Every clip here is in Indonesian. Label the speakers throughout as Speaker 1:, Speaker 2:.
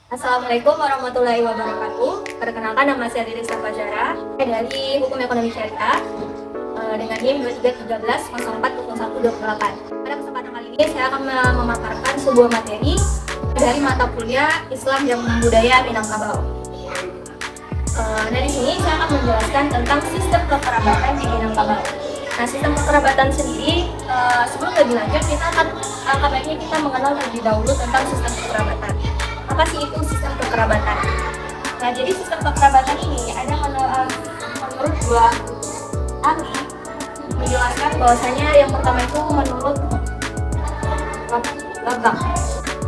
Speaker 1: Assalamualaikum warahmatullahi wabarakatuh. Perkenalkan, nama saya Lilis Fajara dari Hukum Ekonomi Syariah dengan NIM 2313042128. Pada kesempatan kali ini saya akan memaparkan sebuah materi dari mata kuliah Islam dan Budaya Minangkabau. Dari sini saya akan menjelaskan tentang sistem kekerabatan di Minangkabau. Nah, sistem kekerabatan sendiri, sebelum lebih lanjut baiknya kita mengenal terlebih dahulu tentang sistem kekerabatan. Apa sih itu sistem kekerabatan? Nah, jadi sistem kekerabatan ini ada menurut dua ahli menjelaskan bahwasanya yang pertama itu menurut Lambang.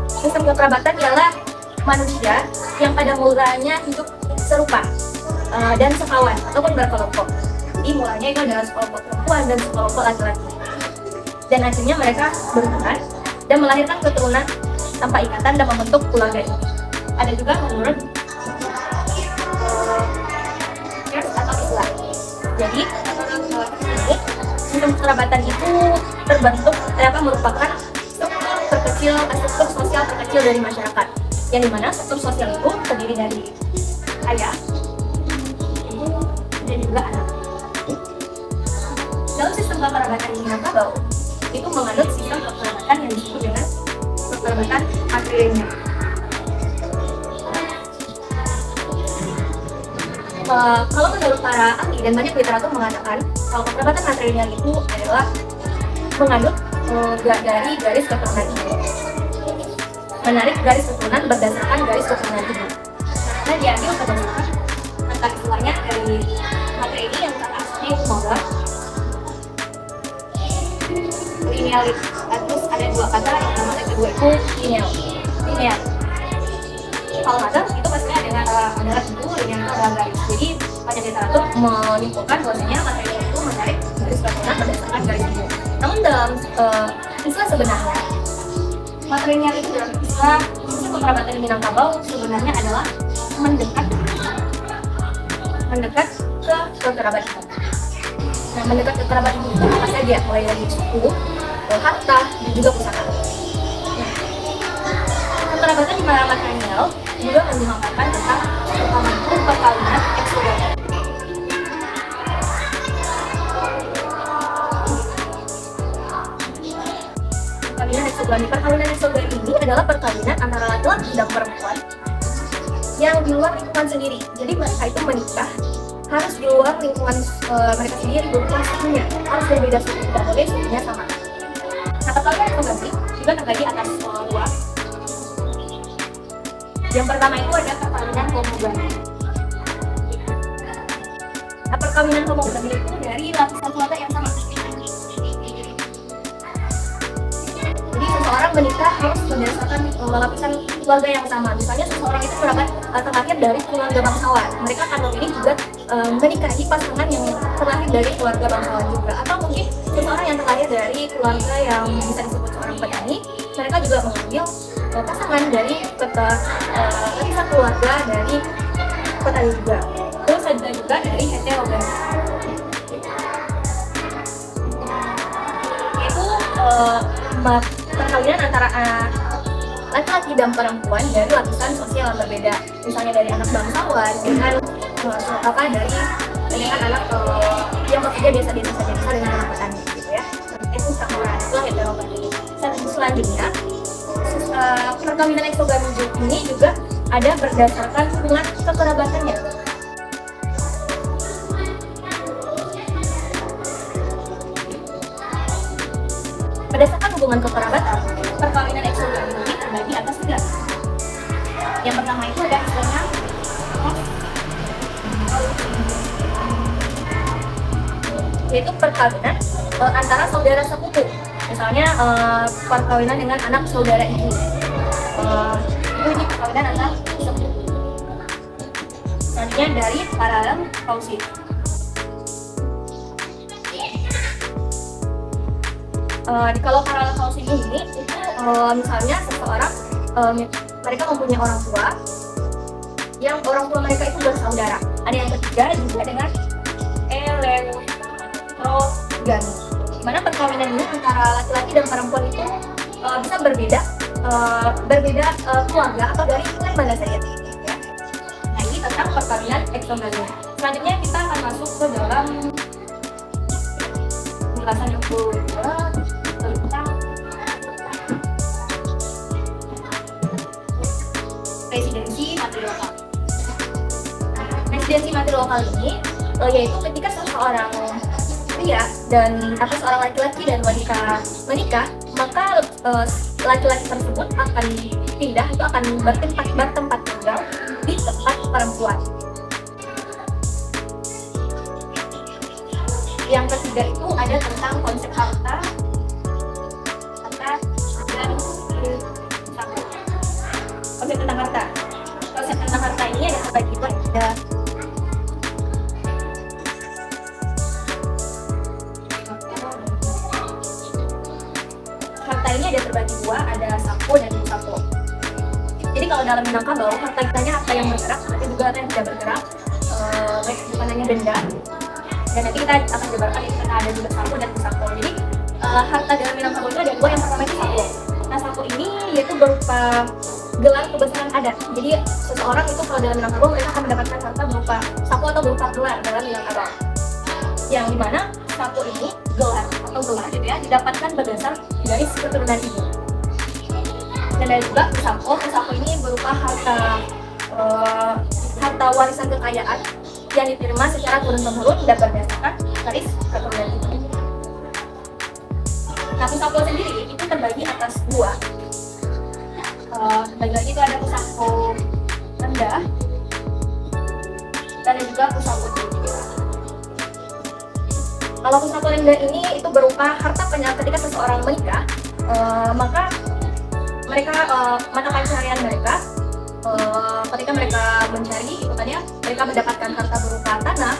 Speaker 1: Sistem kekerabatan ialah manusia yang pada mulanya hidup serupa dan sekawan ataupun berkelompok. Jadi mulanya itu adalah sekelompok perempuan dan sekelompok laki-laki. Dan akhirnya mereka berhubungan dan melahirkan keturunan tanpa ikatan dan membentuk keluarga ini. Ada juga menurut atau Islam. Jadi sistem kekerabatan itu terbentuk merupakan struktur sosial terkecil dari masyarakat, yang dimana struktur sosial itu terdiri dari ayah, ibu, dan juga anak. Dalam sistem kekerabatan di Minangkabau itu menganut sistem kekerabatan yang disebut dengan kekerabatan matrilineal. Kalau menurut para ahli dan banyak literatur mengatakan kalau kekerabatan matrilineal itu adalah menganut dari garis keturunan ibu, menarik garis keturunan berdasarkan garis keturunan ibu. Karena diambil berdasarkan kata istilahnya dari materi ini yang kata aslinya itu moga linealis. Terus ada dua kata yang nama yang kedua itu lineal. Kalau mazhab itu pastinya adalah itu lineal itu adalah garis. Jadi banyak literatur menyimpulkan bahwasanya materi itu menarik garis keturunan berdasarkan garis ibu. Namun dalam istilah sebenarnya matrilineal itu dalam istilah kekerabatan Minangkabau sebenarnya adalah mendekat ke kekerabat ibu. Nah, mendekat ke kerabat ibu itu apa saja, mulai dari suku, harta, dan juga pusaka. Kekerabatan di matrilineal juga menggunakan tentang perkawinan eksogami. Perkawinan eksogami ini adalah perkawinan antara laki-laki dan perempuan yang di luar lingkungan sendiri. Jadi mereka itu menikah harus di luar lingkungan mereka sendiri, bukan sukunya, harus berbeda suku, tidak boleh sukunya sama. Nah, perkawinan eksogami juga terbagi atas dua. Yang pertama itu ada perkawinan homogami. Nah, perkawinan homogami itu dari lapisan keluarga yang sama. Jadi seseorang menikah harus berdasarkan lapisan keluarga yang sama. Misalnya seseorang itu terlahir dari keluarga bangsawan, mereka akan memilih juga menikahi pasangan yang terlahir dari keluarga bangsawan juga. Atau mungkin seseorang yang terlahir dari keluarga yang bisa disebut seorang petani, mereka juga mengambil pasangan dari lapisan keluarga dari petani juga. Terus ada juga dari heterogami, yaitu perkawinan antara laki-laki dan perempuan dari lapisan sosial yang berbeda. Misalnya dari anak bangsawan dengan dengan anak yang bekerja biasa-biasa saja, bisa dengan anak petani gitu ya. Itu perkawinan, itulah heterogami. Selanjutnya perkawinan eksogami ini juga ada berdasarkan hubungan kekerabatannya. Berdasarkan hubungan kekerabatan, perkawinan eksogami ini terbagi atas tiga. Yang pertama itu ada istilahnya yaitu perkawinan antara saudara sepupu. Misalnya perkawinan dengan anak saudara ibu. Ini perkawinan antara sepupu. Selanjutnya dari paralel kausif. Kalau paralel kausif ini itu misalnya seseorang mereka mempunyai orang tua yang orang tua mereka itu bersaudara. Ada yang ketiga juga dengan elektrogami, di mana perkawinan ini antara laki-laki dan perempuan itu bisa berbeda keluarga atau dari mana saja. kawinkan ekstragamina. Selanjutnya kita akan masuk ke dalam penjelasan yang kedua tentang residensi materi lokal. Residensi materi lokal ini yaitu ketika seseorang pria dan atau seorang laki-laki dan wanita menikah, maka laki-laki tersebut akan pindah atau akan bertempat tinggal di tempat perempuan. Yang ketiga itu ada tentang konsep harta dan konsep tentang harta. Konsep tentang harta ini ada terbagi dua. Harta ini ada terbagi dua, ada sako dan musako. Jadi kalau dalam Minangkabau, harta kitanya harta yang bergerak, tapi juga harta yang tidak bergerak, bukan hanya benda. Dan nanti kita akan jabarkan ini karena ada juga sako dan musako. Jadi harta dalam Minangkabau itu ada dua, yang pertama itu sako. Nah, sako ini yaitu berupa gelar kebesaran adat. Jadi seseorang itu kalau dalam Minangkabau mereka akan mendapatkan harta berupa sako atau berupa gelar dalam Minangkabau. Yang dimana sako ini gelar gitu ya, didapatkan berdasar garis keturunan ibu. Dan ada juga pusako ini berupa harta warisan kekayaan yang diterima secara turun-temurun dan berdasarkan garis keturunan ibu. Nah, pusako sendiri itu terbagi atas dua. Bagi itu ada pusako rendah dan ada juga pusako tinggi. Kalau pusako rendah ini itu berupa harta ketika seseorang menikah, maka mereka mata pencarian mereka ketika mereka mencari itu kan ya, mereka mendapatkan harta berupa tanah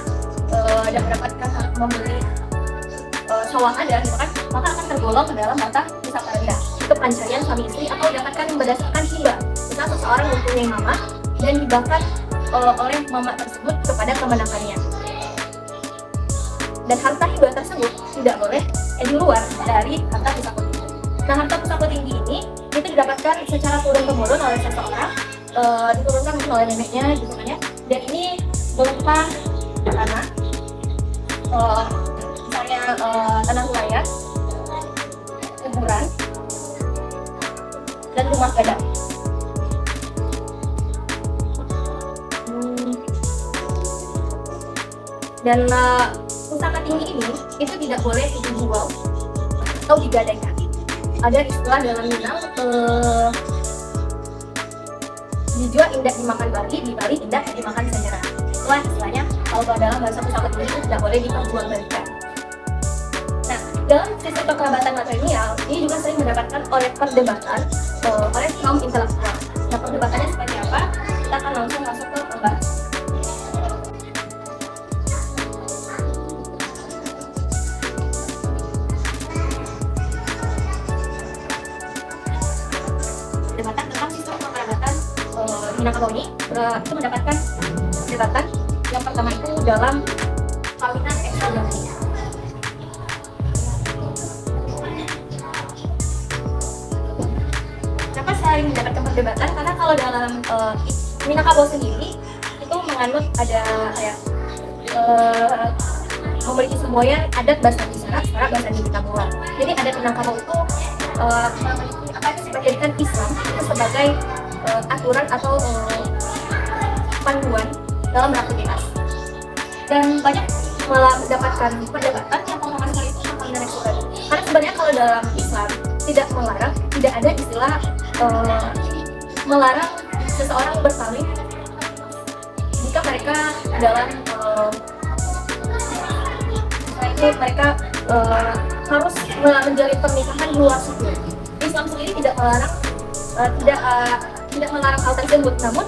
Speaker 1: dan mendapatkan membeli sawah ada gitu kan, maka akan tergolong ke dalam harta pusaka rendah. Itu pencarian suami istri atau didapatkan berdasarkan hibah. Misal seseorang mempunyai mama dan dibahkan oleh mama tersebut kepada kemenakannya. Dan harta hibah tersebut tidak boleh di luar dari harta pusaka tinggi. Nah, harta pusaka tinggi ini itu didapatkan secara turun-temurun oleh seseorang, diturunkan mungkin oleh neneknya gitu kan ya. Dan ini berupa tanah, misalnya tanah wilayah, kuburan, dan rumah gadang. Dan pusaka tinggi ini itu tidak boleh dijual atau digadaikan. Ada istilah dalam Minang, dijual indah dimakan Bali, di Bali indah dimakan senyera. Itulah istilahnya kalau dalam bahasa pusaka tinggi itu tidak boleh diperjualbelikan. Nah, dalam sistem kekerabatan matrilineal ini juga sering mendapatkan oleh perdebatan oleh kaum intelektual. Nah, perdebatannya seperti apa? Kita akan langsung masuk ke pembahasan. Perdebatan tentang sistem kekerabatan Minangkabau ini itu mendapatkan perdebatan yang pertama itu dalam kawinan ekstragamina. Kenapa sering mendapatkan perdebatan? Karena kalau dalam Minangkabau sendiri itu menganut ada memiliki semboyan adat bahasa Isyarat, bahasa Minangkabau. Jadi adat Minangkabau itu menjadikan Islam itu sebagai aturan atau panduan dalam beraktivitas. Dan banyak malah mendapatkan perdebatan yang pertama sekali itu tentang kawinan ekstragamina. Karena sebenarnya kalau dalam Islam tidak melarang, tidak ada istilah melarang seseorang berkawin jika mereka dalam mereka harus menjalin pernikahan di luar suku. Islam sendiri tidak melarang tidak melarang hal tersebut, namun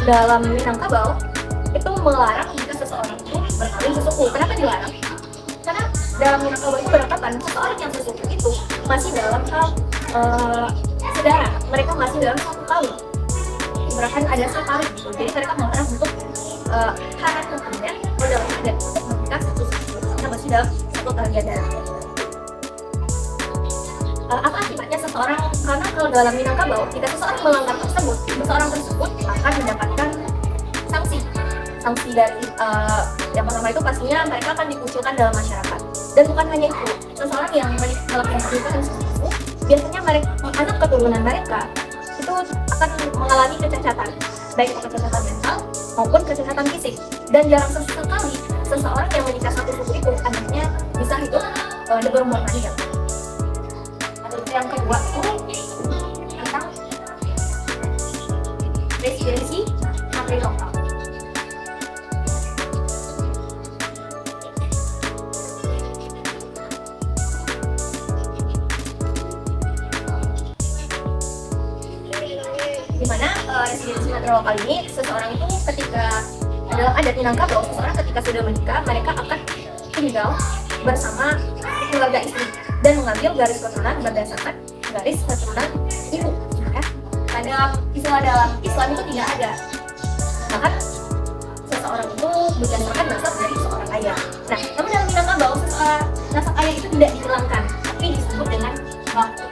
Speaker 1: dalam Minangkabau itu melarang jika seseorang itu berkawin sesuku. Kenapa dilarang? Karena dalam Minangkabau itu beranggapan seseorang yang sesuku itu masih dalam hal saudara, mereka masih dalam satu kawin, bahkan ada sekali gitu. Jadi mereka melarang untuk syarat hukumnya dalam adat untuk menikah satu suku karena masih dalam satu keluarga darah. Apa akibatnya seseorang? Karena kalau dalam Minangkabau, jika seseorang melanggar tersebut, seseorang tersebut akan mendapatkan sanksi sanksi dari yang pertama itu pastinya mereka akan dikucilkan dalam masyarakat. Dan bukan hanya itu, seseorang yang melakukan pernikahan seperti itu, biasanya mereka, anak keturunan mereka itu akan mengalami kecacatan, baik kecacatan mental maupun kecacatan fisik. Dan jarang sekali seseorang yang menikah satu suku itu anaknya bisa hidup berumur panjang. Lalu yang kedua itu tentang residensi materi lokal. Dimana residensi materi lokal ini seseorang itu ketika dalam adat Minangkabau, seseorang ketika sudah menikah mereka akan tinggal bersama keluarga istri dan mengambil garis keturunan berdasarkan garis keturunan ibu. Ya. Pada istilah dalam Islam itu tidak ada. Bahkan seseorang itu berdasarkan nasab dari seorang ayah. Nah, namun dalam Minangkabau nasab ayah itu tidak dihilangkan, tapi disebut dengan baku.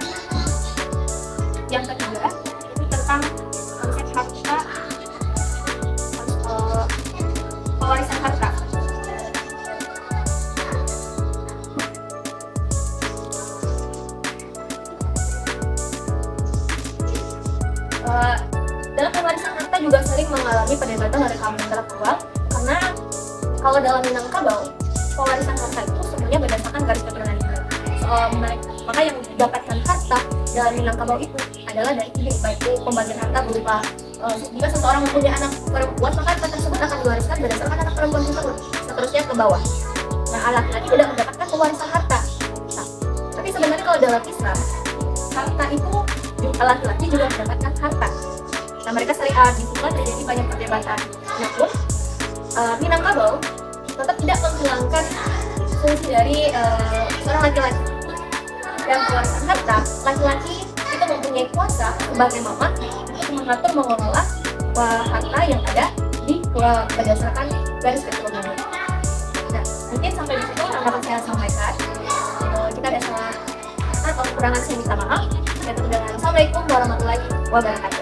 Speaker 1: Yang ketiga itu tentang konsep harta, pewarisan harta. Dalam pewarisan harta juga sering mengalami perdebatan dari kaum intelektual, karena kalau dalam Minangkabau pewarisan harta itu sebenarnya berdasarkan garis keturunan ibu. Maka yang mendapatkan harta dalam Minangkabau itu adalah dari ibu, baik itu pembagian harta berupa jika seseorang mempunyai anak perempuan maka harta tersebut akan diwariskan berdasarkan anak perempuan tersebut, seterusnya ke bawah. Nah, laki-laki tidak mendapatkan pewarisan harta. Nah, tapi sebenarnya kalau dalam Islam harta itu laki-laki juga mendapatkan harta. Nah, mereka sering disitulah terjadi banyak perdebatan. Namun Minangkabau tetap tidak menghilangkan fungsi dari seorang laki-laki. Dan pewarisan harta, laki-laki itu mempunyai kuasa sebagai mama untuk mengatur mengelola harta yang ada di berdasarkan garis keturunan. Nah, mungkin sampai di situ yang dapat saya sampaikan. Jika ada salah atau kekurangan saya minta maaf. Assalamualaikum warahmatullahi wabarakatuh.